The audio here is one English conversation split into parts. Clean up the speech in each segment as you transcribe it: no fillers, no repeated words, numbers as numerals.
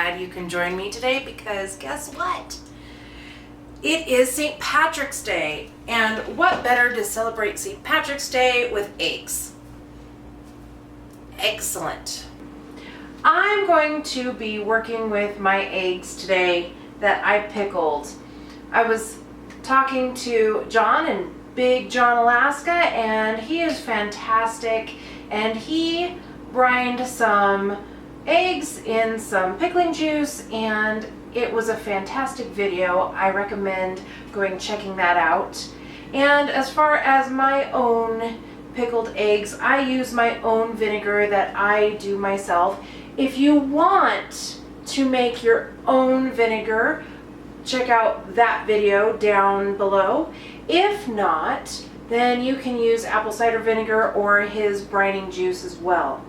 glad you can join me today because guess what? It is St. Patrick's Day, and what better to celebrate St. Patrick's Day with eggs? Excellent. I'm going to be working with my eggs today that I pickled. I was talking to John in Big John, Alaska, and he is fantastic, and he brined some eggs in some pickling juice, and it was a fantastic video. I recommend going checking that out. And as far as my own pickled eggs, I use my own vinegar that I do myself. If you want to make your own vinegar, check out that video down below. If not, then you can use apple cider vinegar or his brining juice as well.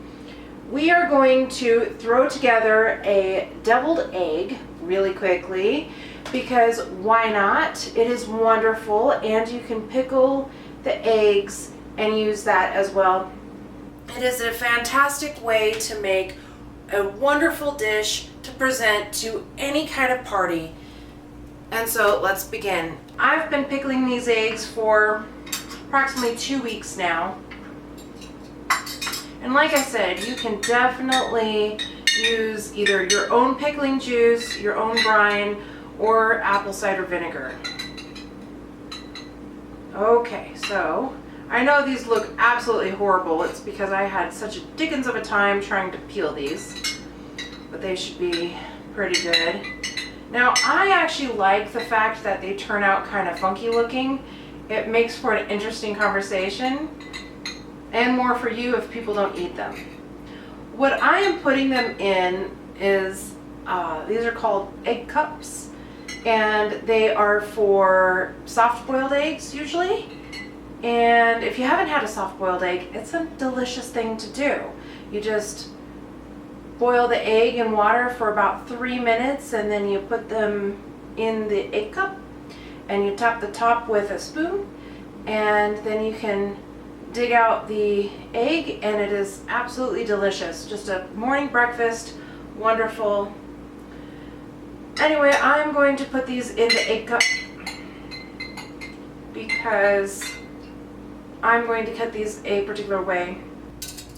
We are going to throw together a deviled egg really quickly because why not? It is wonderful, and you can pickle the eggs and use that as well. It is a fantastic way to make a wonderful dish to present to any kind of party. And so let's begin. I've been pickling these eggs for approximately 2 weeks now. And like I said, you can definitely use either your own pickling juice, your own brine, or apple cider vinegar. Okay, so I know these look absolutely horrible. It's because I had such a dickens of a time trying to peel these, but they should be pretty good. Now, I actually like the fact that they turn out kind of funky looking. It makes for an interesting conversation, and more for you if people don't eat them. What I am putting them in is, these are called egg cups, and they are for soft-boiled eggs usually. And if you haven't had a soft-boiled egg, it's a delicious thing to do. You just boil the egg in water for about 3 minutes, and then you put them in the egg cup, and you tap the top with a spoon, and then you can dig out the egg, and it is absolutely delicious. Just a morning breakfast, wonderful. Anyway, I'm going to put these in the egg cup because I'm going to cut these a particular way.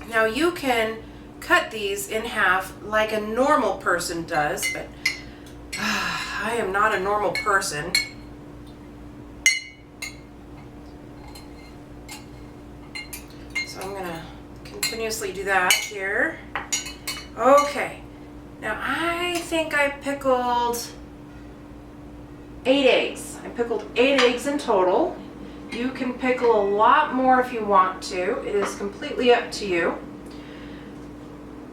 Now you can cut these in half like a normal person does, but I am not a normal person. So I'm gonna continuously do that here. Okay, now I think I pickled 8 eggs. I pickled 8 eggs in total. You can pickle a lot more if you want to. It is completely up to you.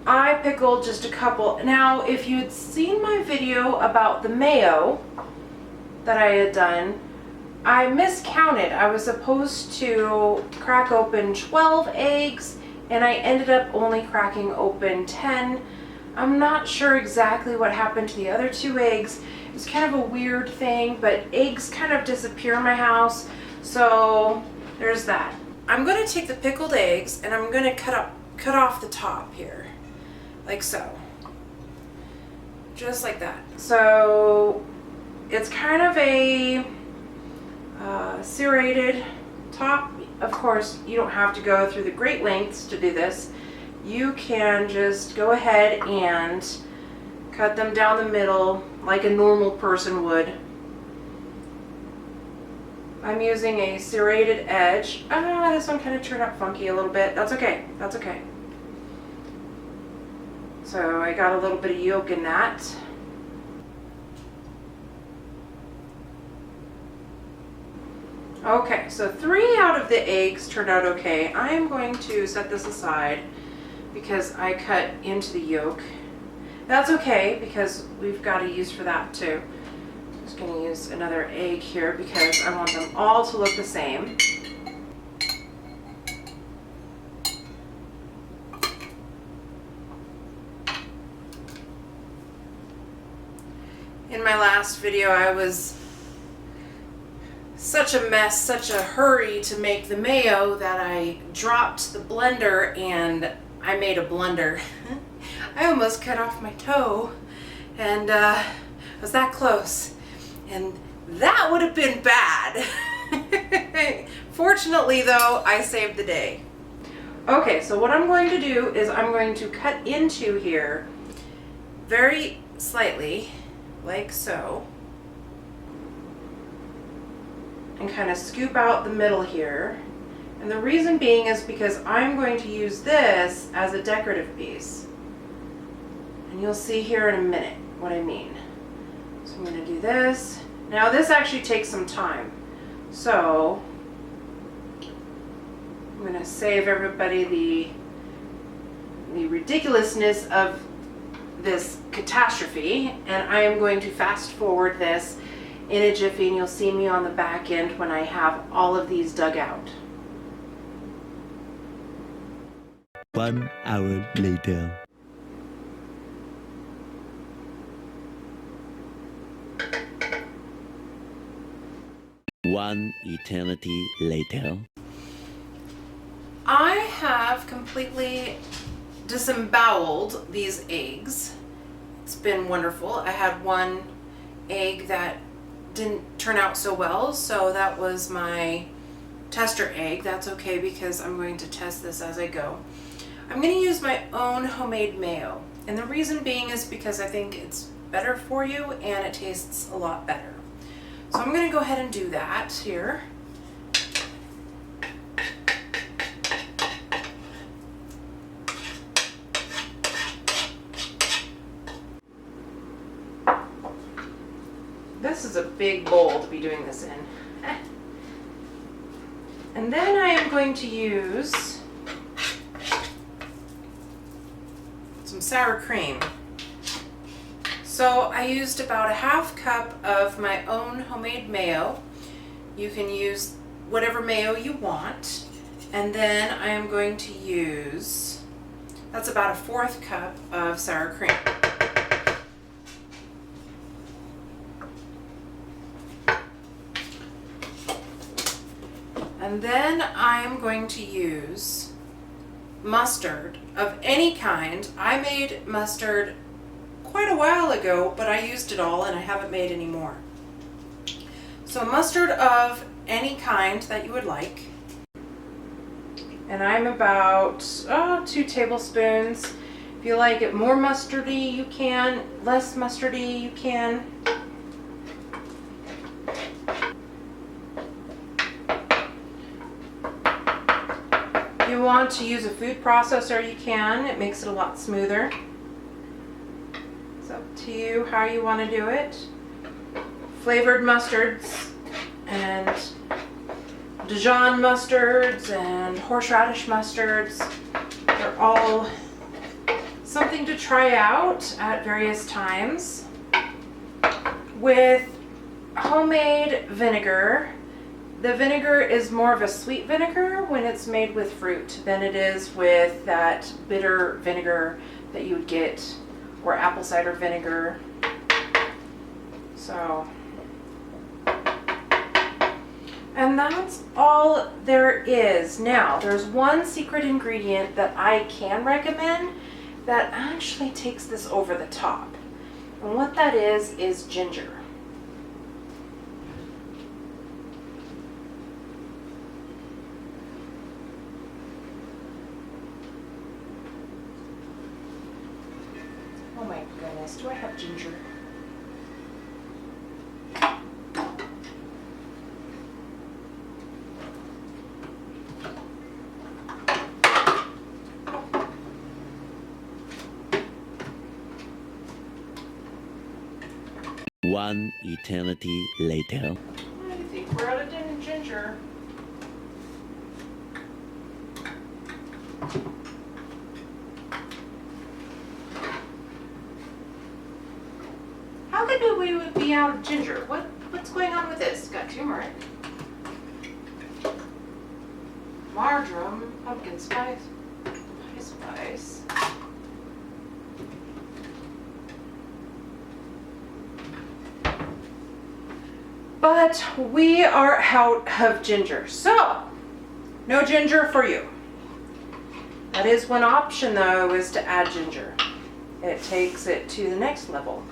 I pickled just a couple. Now, if you had seen my video about the mayo that I had done, I miscounted. I was supposed to crack open 12 eggs, and I ended up only cracking open 10. I'm not sure exactly what happened to the other 2 eggs. It was kind of a weird thing, but eggs kind of disappear in my house, so there's that. I'm going to take the pickled eggs, and I'm going to cut off the top here, like so. Just like that. So it's kind of a serrated top. Of course, you don't have to go through the great lengths to do this. You can just go ahead and cut them down the middle like a normal person would. I'm using a serrated edge. This one kind of turned out funky a little bit. That's okay. That's okay. So I got a little bit of yolk in that. Okay, so 3 out of the eggs turned out okay. I am going to set this aside because I cut into the yolk. That's okay because we've got a use for that too. I'm just going to use another egg here because I want them all to look the same. In my last video, I was such a mess, such a hurry to make the mayo that I dropped the blender and I made a blunder. I almost cut off my toe and I was that close, and that would have been bad. Fortunately though, I saved the day. Okay, so what I'm going to do is I'm going to cut into here very slightly, like so, and kind of scoop out the middle here. And the reason being is because I'm going to use this as a decorative piece. And you'll see here in a minute what I mean. So I'm going to do this. Now this actually takes some time. So I'm going to save everybody the ridiculousness of this catastrophe, and I am going to fast forward this in a jiffy, and you'll see me on the back end when I have all of these dug out. 1 hour later. One eternity later. I have completely disemboweled these eggs. It's been wonderful. I had one egg that didn't turn out so well, so that was my tester egg. That's okay because I'm going to test this as I go. I'm going to use my own homemade mayo, and the reason being is because I think it's better for you and it tastes a lot better. So I'm going to go ahead and do that here. This is a big bowl to be doing this in. And then I am going to use some sour cream. So I used about a ½ cup of my own homemade mayo. You can use whatever mayo you want. And then I am going to use, that's about a ¼ cup of sour cream. And then I am going to use mustard of any kind. I made mustard quite a while ago, but I used it all and I haven't made any more. So mustard of any kind that you would like. And I'm about 2 tablespoons. If you like it more mustardy, you can. Less mustardy, you can. If you want to use a food processor, you can. It makes it a lot smoother. It's up to you how you want to do it. Flavored mustards and Dijon mustards and horseradish mustards, they're all something to try out at various times. With homemade vinegar, the vinegar is more of a sweet vinegar when it's made with fruit than it is with that bitter vinegar that you would get, or apple cider vinegar. So, and that's all there is. Now, there's one secret ingredient that I can recommend that actually takes this over the top. And what that is ginger. Oh my goodness, do I have ginger? One eternity later. I think we're out of ginger. How could we would be out of ginger? What's going on with this? Got turmeric, marjoram, pumpkin spice, spice. But we are out of ginger, so no ginger for you. That is one option though, is to add ginger. It takes it to the next level.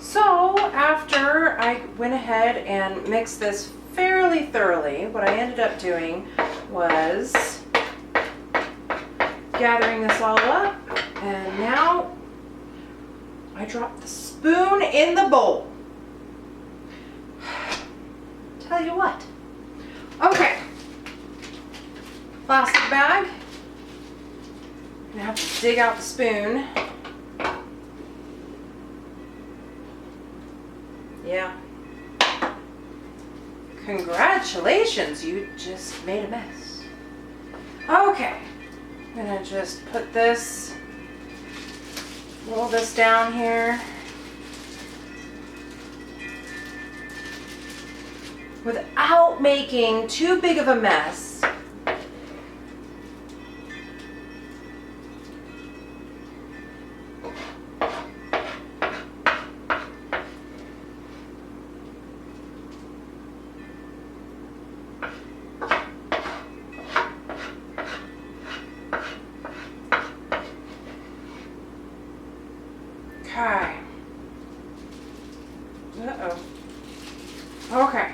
So after I went ahead and mixed this fairly thoroughly, what I ended up doing was gathering this all up, and now I dropped the spoon in the bowl. Tell you what. Okay. Plastic bag. I'm gonna have to dig out the spoon. Yeah. Congratulations, you just made a mess. Okay. I'm gonna just put this, roll this down here. Without making too big of a mess. Okay. Uh-oh. Okay.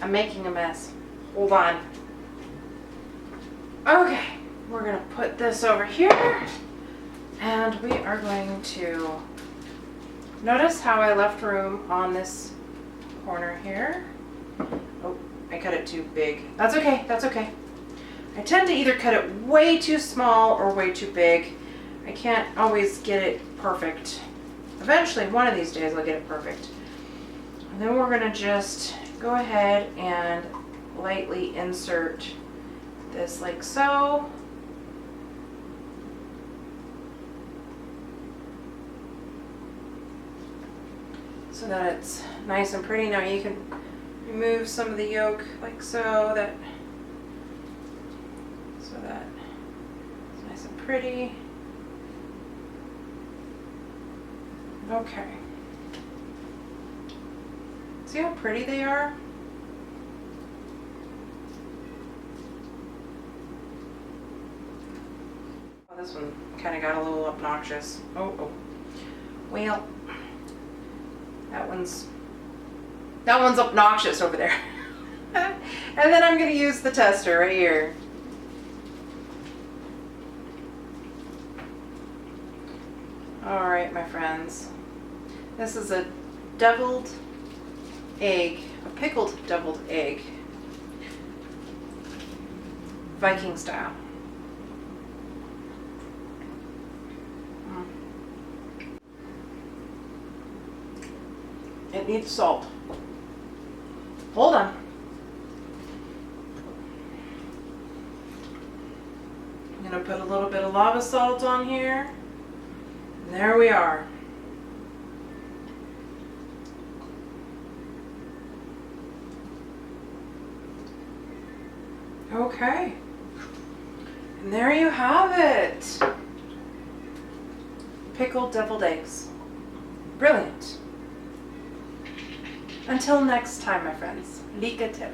I'm making a mess. Hold on. Okay, we're gonna put this over here, and we are going to notice how I left room on this corner here. Oh, I cut it too big. That's okay, that's okay. I tend to either cut it way too small or way too big. I can't always get it perfect. Eventually, one of these days, I'll get it perfect. And then we're gonna just go ahead and lightly insert this like so. So that it's nice and pretty. Now you can remove some of the yolk like so, that it's nice and pretty. Okay. See how pretty they are? Oh, this one kind of got a little obnoxious. Oh. Well, that one's obnoxious over there. And then I'm going to use the tester right here. All right, my friends. This is a deviled egg, a pickled deviled egg, Viking style. It needs salt. Hold on. I'm gonna put a little bit of lava salt on here. And there we are. Okay. And there you have it. Pickled deviled eggs. Brilliant. Until next time, my friends. Lycka till.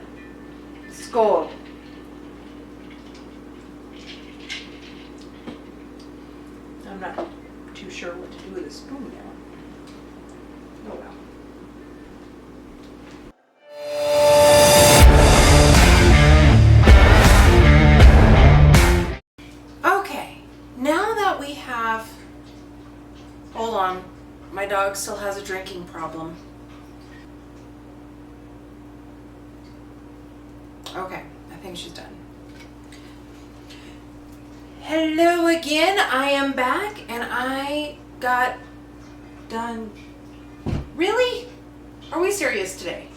Skål. I'm not too sure what to do with a spoon now. Oh well. Hold on, my dog still has a drinking problem. Okay, I think she's done. Hello again, I am back and I got done. Really? Are we serious today?